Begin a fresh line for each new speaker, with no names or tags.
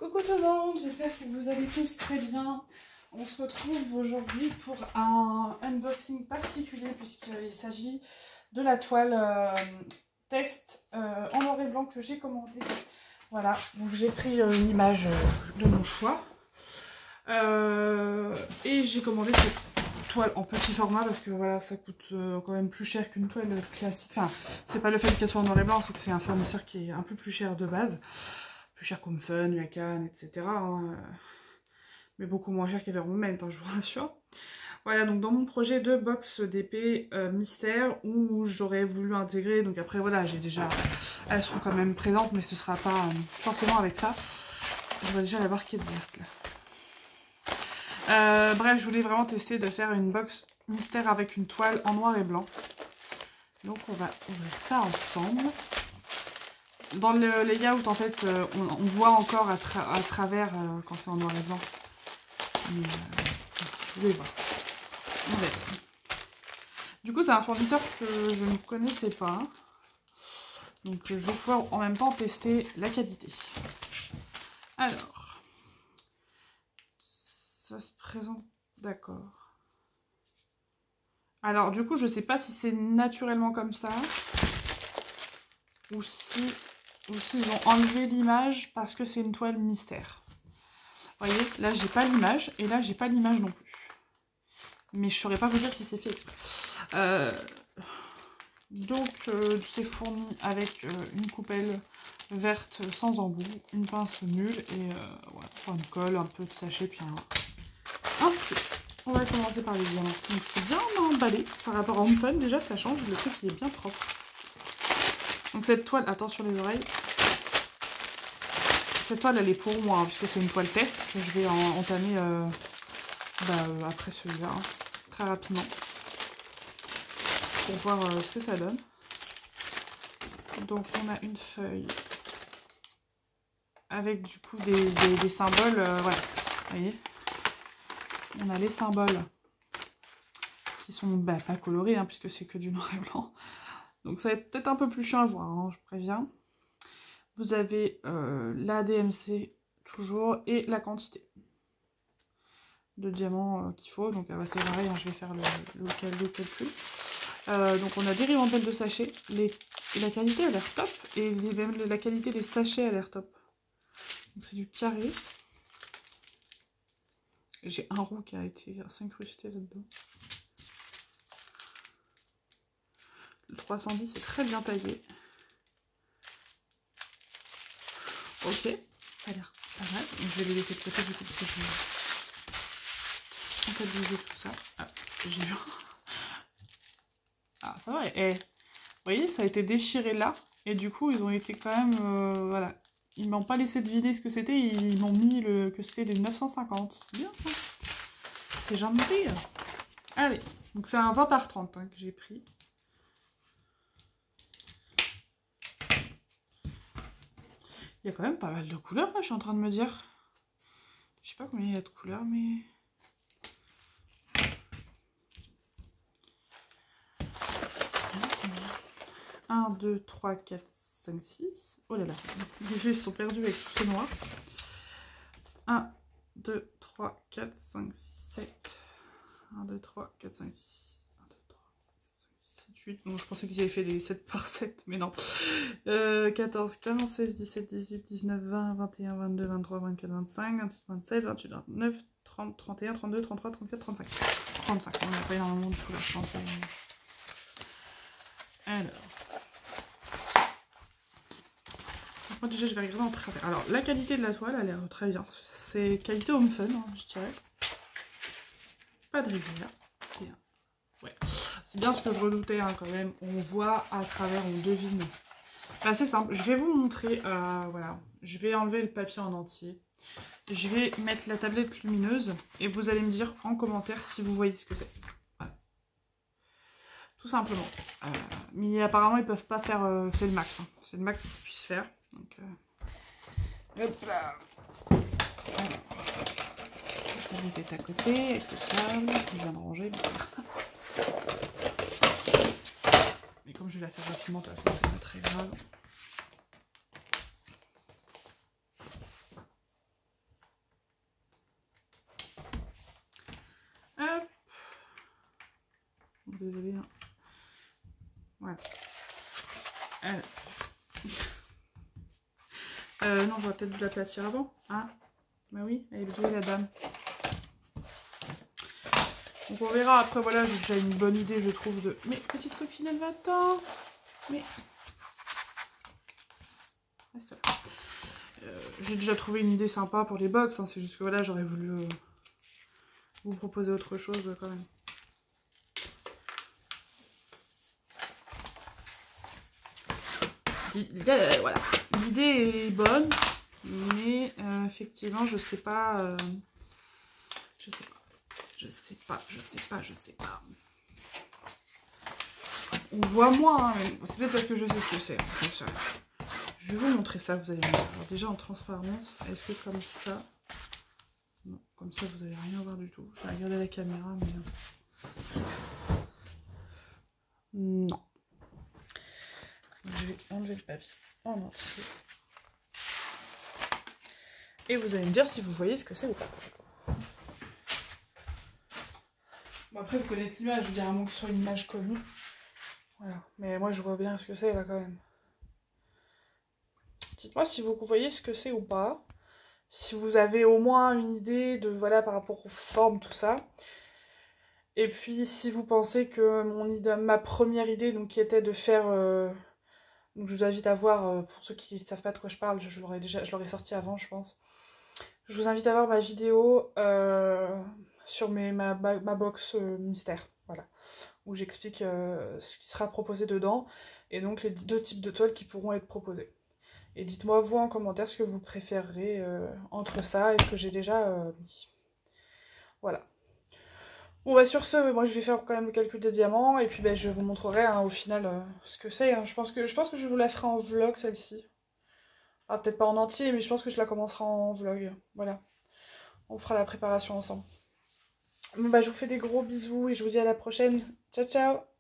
Coucou tout le monde, j'espère que vous allez tous très bien. On se retrouve aujourd'hui pour un unboxing particulier puisqu'il s'agit de la toile test en noir et blanc que j'ai commandée. Voilà, donc j'ai pris une image de mon choix et j'ai commandé cette toile en petit format parce que voilà, ça coûte quand même plus cher qu'une toile classique. Enfin, c'est pas le fait qu'elle soit en noir et blanc, c'est que c'est un fournisseur qui est un peu plus cher de base. Plus cher comme Fun, Yakan, etc. Hein, mais beaucoup moins cher qu'Evermoment, hein, je vous rassure. Voilà, donc dans mon projet de box d'épée mystère où j'aurais voulu intégrer, donc après voilà, j'ai déjà, elles seront quand même présentes, mais ce sera pas forcément avec ça. Je vois déjà la barre qui est verte là. Bref, je voulais vraiment tester de faire une box mystère avec une toile en noir et blanc. Donc on va ouvrir ça ensemble. Dans le layout, en fait, on voit encore à travers quand c'est en noir et blanc. Mais vous allez voir. On va. Du coup, c'est un fournisseur que je ne connaissais pas. Donc, je vais pouvoir en même temps tester la qualité. Alors, ça se présente. D'accord. Alors, du coup, je ne sais pas si c'est naturellement comme ça. Ou si ils ont enlevé l'image parce que c'est une toile mystère. Vous voyez, là j'ai pas l'image et là j'ai pas l'image non plus. Mais je saurais pas vous dire si c'est fait exprès. Donc c'est fourni avec une coupelle verte sans embout, une pince nulle et voilà, une colle, un peu de sachet puis un style. On va commencer par les diamants. Donc c'est bien emballé par rapport à Home Fun, déjà ça change, le truc il est bien propre. Donc cette toile, attention les oreilles. Cette toile elle est pour moi hein, puisque c'est une toile test que je vais entamer après celui-là hein, très rapidement pour voir ce que ça donne. Donc on a une feuille avec du coup des symboles, voilà, vous voyez, on a les symboles qui sont pas colorés hein, puisque c'est que du noir et blanc. Donc ça va être peut-être un peu plus chiant à voir, hein, je préviens. Vous avez la DMC toujours et la quantité de diamants qu'il faut. Donc c'est pareil, hein, je vais faire le calcul. Donc on a des rivendelles de sachets. La qualité a l'air top et même la qualité des sachets a l'air top. Donc c'est du carré. J'ai un roux qui a été s'incrusté là-dedans. Le 310 est très bien taillé. Ok, ça a l'air pas mal. Donc, je vais les laisser de côté du coup parce que je vais comptabiliser tout ça. Ah, j'ai vu. Ah, ça va. Et vous voyez, ça a été déchiré là. Et du coup, ils ont été quand même... voilà. Ils m'ont pas laissé deviner ce que c'était. Ils m'ont mis que c'était des 950. C'est bien ça. C'est gentil. Allez. Donc c'est un 20 par 30 hein, que j'ai pris. Il y a quand même pas mal de couleurs, là, je suis en train de me dire. Je sais pas combien il y a de couleurs, mais... 1, 2, 3, 4, 5, 6. Oh là là, les yeux sont perdus avec tout ce noir. 1, 2, 3, 4, 5, 6, 7. 1, 2, 3, 4, 5, 6. 1, 2, 3, 4, 5, 6, 7, 8. Non, je pensais qu'ils avaient fait des 7 par 7, mais non. 14, 15, 16, 17, 18, 19, 20, 21, 22, 23, 24, 25, 26, 27, 28, 29, 30, 31, 32, 33, 34, 35. 35, on n'a pas énormément de couleurs, je pense. Alors. Moi déjà je vais regarder en travers. Alors la qualité de la toile a l'air très bien. C'est qualité Home Fun, hein, je dirais. Pas de rivière. Ouais. C'est bien ce que je redoutais hein, quand même. On voit à travers, on devine. Bah, c'est simple. Je vais vous montrer. Voilà. Je vais enlever le papier en entier. Je vais mettre la tablette lumineuse. Et vous allez me dire en commentaire si vous voyez ce que c'est. Voilà. Tout simplement. Mais apparemment ils peuvent pas faire. C'est le max. Hein. C'est le max qu'ils puissent faire. Donc, hop là. Alors, je vais mettre à côté avec le câble. Je viens de ranger. Mais comme je vais la faire rapidement, de toute façon, c'est pas très grave. désolée. Hein. Voilà. Non, j'aurais peut-être dû l'aplatir avant. Hein, bah oui, elle est douée la dame. Donc on verra après, voilà, j'ai déjà une bonne idée, je trouve, de... Mais petite coccinelle, va-t'en. Mais... j'ai déjà trouvé une idée sympa pour les box, hein. C'est juste que voilà, j'aurais voulu vous proposer autre chose quand même. Voilà, l'idée est bonne, mais effectivement, je sais pas. Je sais pas. On voit moins, hein, mais c'est peut-être parce que je sais ce que c'est. Je vais vous montrer ça, vous allez voir. Alors déjà en transparence, est-ce que comme ça... Non, comme ça vous allez rien voir du tout. Je vais regarder la caméra, mais... Non. Je vais enlever le papier en entier. Et vous allez me dire si vous voyez ce que c'est ou pas. Bon, après, vous connaissez l'image, je veux dire, à moins que ce soit une image connue. Voilà, mais moi je vois bien ce que c'est là quand même. Dites-moi si vous voyez ce que c'est ou pas. Si vous avez au moins une idée de, voilà, par rapport aux formes, tout ça. Et puis, si vous pensez que ma première idée, donc, qui était de faire... donc, je vous invite à voir, pour ceux qui ne savent pas de quoi je parle, je l'aurais sorti avant, je pense. Je vous invite à voir ma vidéo sur ma box mystère, voilà. Où j'explique ce qui sera proposé dedans, et donc les 2 types de toiles qui pourront être proposées. Et dites-moi, vous, en commentaire, ce que vous préférerez entre ça et ce que j'ai déjà mis. Voilà. Bon, bah sur ce, moi je vais faire quand même le calcul des diamants, et puis bah, je vous montrerai hein, au final ce que c'est. Hein. Je pense que je vous la ferai en vlog, celle-ci. Ah, peut-être pas en entier, mais je pense que je la commencerai en vlog. Voilà. On fera la préparation ensemble. Bon, bah je vous fais des gros bisous, et je vous dis à la prochaine. Ciao, ciao!